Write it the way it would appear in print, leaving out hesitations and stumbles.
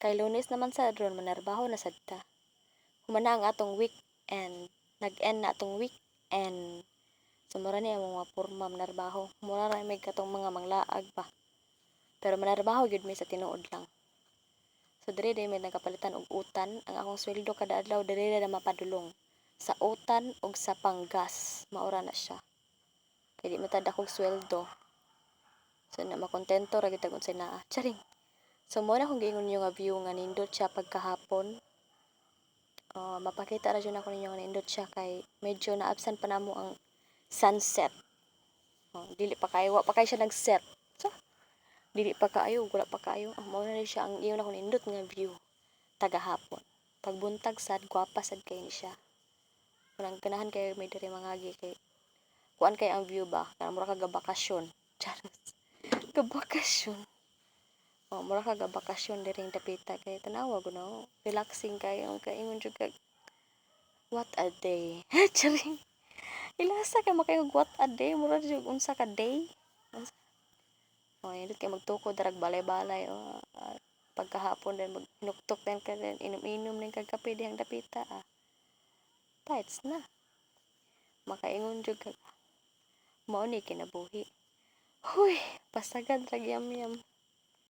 Kay Lunes naman sa ron manarbaho na sad ta. Humana ang atong weekend. Nag-end na atong weekend. So mura ni among mga porma manarbaho. Mura ra may katong mga manglaag pa. Pero manarbaho gyud mi sa tinuod lang. So diri day may nagapalitan og utan. Ang akong sweldo kada adlaw diri na mapadulong. Sa utan ug sa panggas. Maura na siya. Kay di matad akong sweldo. So na makontento ra gyud tag unsay naa. Charing. So mo na kung giingon niyo nga view nga nindot siya pagkahapon. Mapakita ra jud ako ninyo nga nindot siya kay medyo naabsan pa namo ang sunset. Dili pa kayo, wa pa kayo siya nag-set. So, dili pa kaayo, wala pa kaayo. Mao na siya ang iyon ako nindot nga view tagahapon. Pagbuntag sad gwapa sad kay ni siya. Kunang ganahan kay may diri mangagi kay kuan kay ang view ba? Kana mura ka gabakasyon. Charos. Gabakasyon. Mura ka gabakasyon diring dapita kay tanawa gud na relaxing kay ang kaingon jud kag what a day. Charing. Ilasa ka makayog what a day mura jud unsa ka day. Hindi kay magtukod darag balay-balay pagkahapon din maghinuktok din ka din inom-inom din kag kape dihang dapita Tights na. Makaingon jud kag mao ni kinabuhi. Huy, pasagad ra gyam-yam.